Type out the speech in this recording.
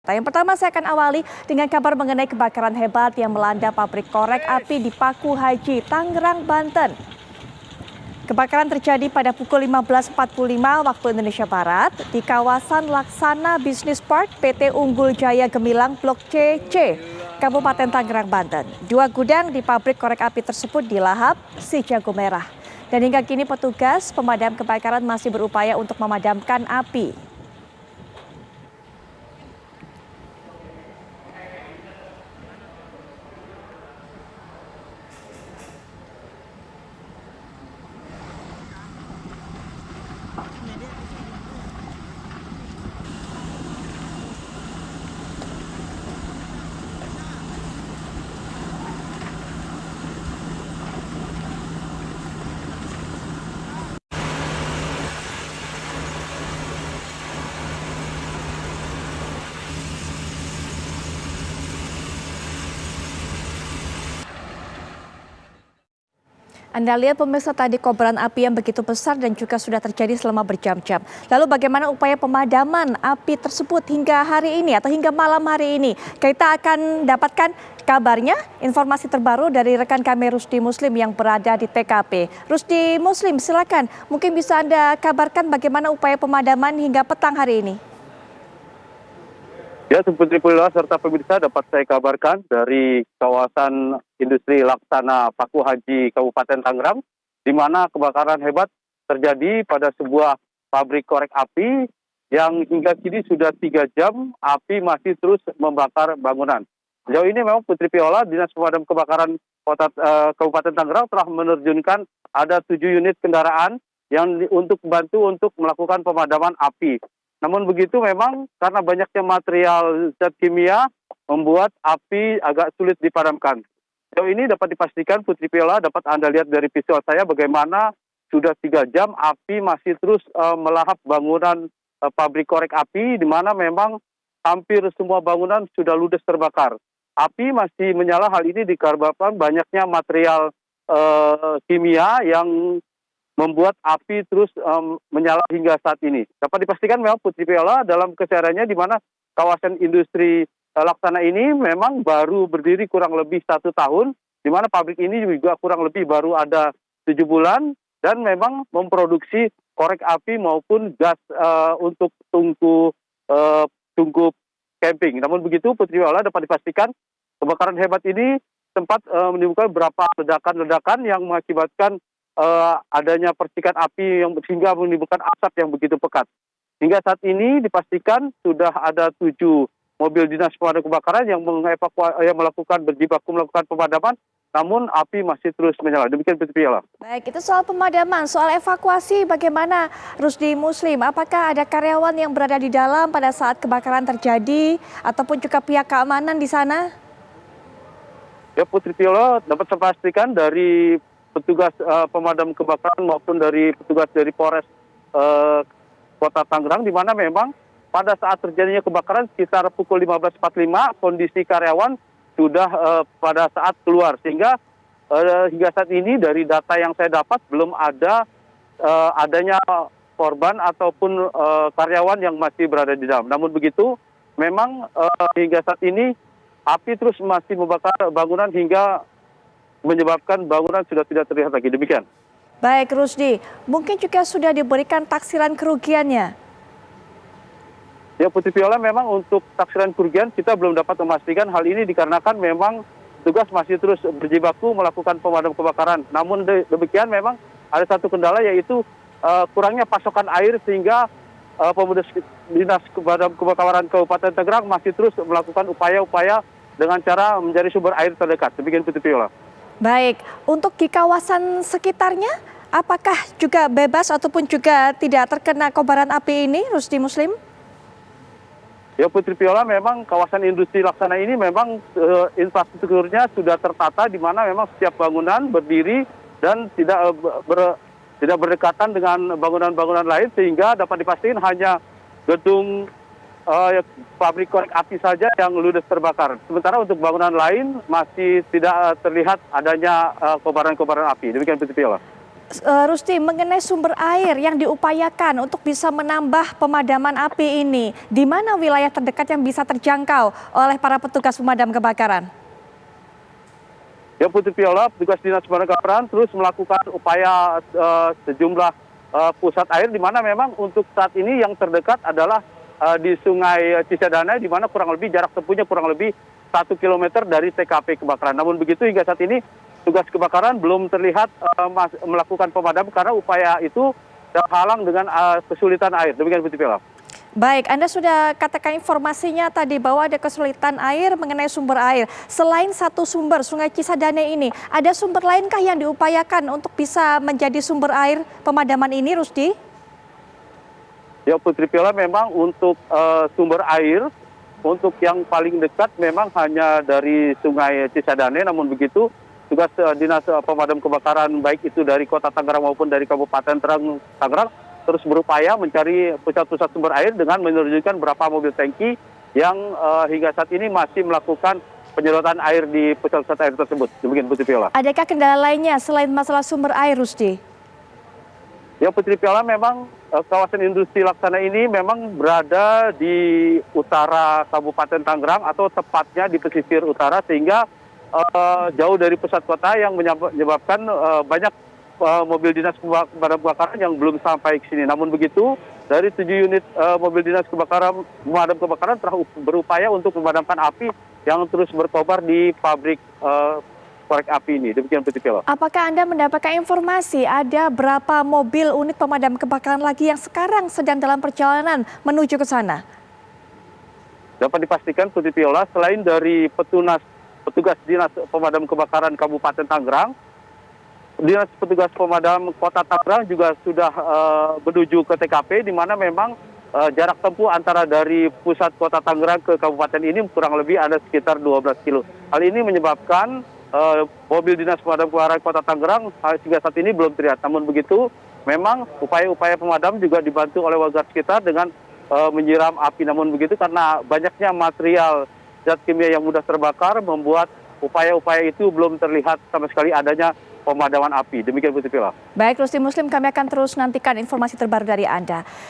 Yang pertama saya akan awali dengan kabar mengenai kebakaran hebat yang melanda pabrik korek api di Paku Haji, Tangerang, Banten. Kebakaran terjadi pada pukul 15.45 waktu Indonesia Barat di kawasan Laksana Business Park PT Unggul Jaya Gemilang Blok CC, Kabupaten Tangerang, Banten. 2 gudang di pabrik korek api tersebut dilahap si jago merah. Dan hingga kini petugas pemadam kebakaran masih berupaya untuk memadamkan api. Anda lihat pemirsa tadi kobaran api yang begitu besar dan juga sudah terjadi selama berjam-jam. Lalu bagaimana upaya pemadaman api tersebut hingga hari ini atau hingga malam hari ini? Kita akan dapatkan kabarnya, informasi terbaru dari rekan kami Rusdi Muslim yang berada di TKP. Rusdi Muslim, silakan. Mungkin bisa Anda kabarkan bagaimana upaya pemadaman hingga petang hari ini? Ya, Putri Pula serta pemirsa dapat saya kabarkan dari kawasan industri Laksana Paku Haji Kabupaten Tangerang, di mana kebakaran hebat terjadi pada sebuah pabrik korek api yang hingga kini sudah 3 jam api masih terus membakar bangunan. Sejauh ini memang Putri Piola, Dinas Pemadam Kebakaran Kabupaten Tangerang telah menerjunkan ada 7 unit kendaraan yang untuk membantu untuk melakukan pemadaman api. Namun begitu memang karena banyaknya material zat kimia membuat api agak sulit dipadamkan. Sejauh ini dapat dipastikan Putri Piola, dapat Anda lihat dari visual saya bagaimana sudah 3 jam api masih terus melahap bangunan pabrik korek api, di mana memang hampir semua bangunan sudah ludes terbakar. Api masih menyala, hal ini dikarenakan banyaknya material kimia yang membuat api terus menyala hingga saat ini. Dapat dipastikan memang Putri Piola dalam kesehariannya di mana kawasan industri Laksana ini memang baru berdiri kurang lebih 1 tahun, di mana pabrik ini juga kurang lebih baru ada 7 bulan dan memang memproduksi korek api maupun gas untuk tungku camping. Namun begitu Putri Piola dapat dipastikan kebakaran hebat ini sempat menimbulkan beberapa ledakan-ledakan yang mengakibatkan adanya percikan api yang sehingga menimbulkan asap yang begitu pekat. Hingga saat ini dipastikan sudah ada 7 mobil dinas pemadam kebakaran yang melakukan berjibaku melakukan pemadaman, namun api masih terus menyala. Demikian Putri Piola. Baik, itu soal pemadaman, soal evakuasi bagaimana Rusdi Muslim? Apakah ada karyawan yang berada di dalam pada saat kebakaran terjadi ataupun juga pihak keamanan di sana? Ya, Putri Piola dapat saya pastikan dari petugas pemadam kebakaran maupun dari petugas dari Polres Kota Tangerang, di mana memang pada saat terjadinya kebakaran sekitar pukul 15.45 kondisi karyawan sudah pada saat keluar, sehingga hingga saat ini dari data yang saya dapat belum ada adanya korban ataupun karyawan yang masih berada di dalam. Namun begitu memang hingga saat ini api terus masih membakar bangunan hingga menyebabkan bangunan sudah tidak terlihat lagi. Demikian. Baik Rusdi, mungkin juga sudah diberikan taksiran kerugiannya? Ya, Putri Piola, memang untuk taksiran kerugian kita belum dapat memastikan. Hal ini dikarenakan memang tugas masih terus berjibaku melakukan pemadam kebakaran. Namun demikian memang ada satu kendala, yaitu kurangnya pasokan air, sehingga petugas Dinas Pemadam Kebakaran Kabupaten Tangerang masih terus melakukan upaya-upaya dengan cara mencari sumber air terdekat. Demikian Putri Piola. Baik, untuk di kawasan sekitarnya, apakah juga bebas ataupun juga tidak terkena kobaran api ini, Rusdi Muslim? Ya, Putri Piola, memang kawasan industri Laksana ini memang infrastrukturnya sudah tertata, di mana memang setiap bangunan berdiri dan tidak berdekatan dengan bangunan-bangunan lain, sehingga dapat dipastikan hanya gedung pabrik korek api saja yang ludes terbakar. Sementara untuk bangunan lain masih tidak terlihat adanya kobaran-kobaran api. Demikian Putri Piola. Rusti, mengenai sumber air yang diupayakan untuk bisa menambah pemadaman api ini, di mana wilayah terdekat yang bisa terjangkau oleh para petugas pemadam kebakaran? Ya Putri Viola, petugas Dinas Pemadam Kebakaran terus melakukan upaya sejumlah pusat air, di mana memang untuk saat ini yang terdekat adalah di Sungai Cisadane, di mana kurang lebih jarak tempuhnya kurang lebih 1 kilometer dari TKP kebakaran. Namun begitu hingga saat ini tugas kebakaran belum terlihat melakukan pemadam karena upaya itu terhalang dengan kesulitan air. Demikian Putri Viola. Baik, Anda sudah katakan informasinya tadi bahwa ada kesulitan air mengenai sumber air. Selain satu sumber, Sungai Cisadane ini, ada sumber lainkah yang diupayakan untuk bisa menjadi sumber air pemadaman ini, Rusdi? Ya Putri Viola, memang untuk sumber air, untuk yang paling dekat memang hanya dari Sungai Cisadane, namun begitu tugas Dinas Pemadam Kebakaran baik itu dari Kota Tangerang maupun dari Kabupaten Tangerang terus berupaya mencari pusat-pusat sumber air dengan menerjunkan beberapa mobil tangki yang hingga saat ini masih melakukan penyedotan air di pusat-pusat air tersebut. Demikian Putri Viola. Adakah kendala lainnya selain masalah sumber air, Rusdi? Ya Putri Viola, memang kawasan industri Laksana ini memang berada di utara Kabupaten Tangerang atau tepatnya di pesisir utara, sehingga jauh dari pusat kota yang menyebabkan banyak mobil dinas pemadam kebakaran yang belum sampai ke sini. Namun begitu, dari 7 unit mobil dinas pemadam kebakaran telah berupaya untuk memadamkan api yang terus berkobar di pabrik korek api ini. Demikian Putri Viola. Apakah Anda mendapatkan informasi ada berapa mobil unit pemadam kebakaran lagi yang sekarang sedang dalam perjalanan menuju ke sana? Dapat dipastikan Putri Viola, selain dari petugas Dinas Pemadam Kebakaran Kabupaten Tangerang, Dinas Petugas Pemadam Kota Tangerang juga sudah menuju ke TKP, di mana memang jarak tempuh antara dari pusat Kota Tangerang ke kabupaten ini kurang lebih ada sekitar 12 kilo. Hal ini menyebabkan mobil Dinas Pemadam Kebakaran Kota Tangerang hingga saat ini belum terlihat. Namun begitu, memang upaya-upaya pemadam juga dibantu oleh warga sekitar dengan menyiram api. Namun begitu, karena banyaknya material zat kimia yang mudah terbakar membuat upaya-upaya itu belum terlihat sama sekali adanya pemadaman api. Demikian Putri Viola. Baik, Rusdi Muslim, kami akan terus nantikan informasi terbaru dari Anda.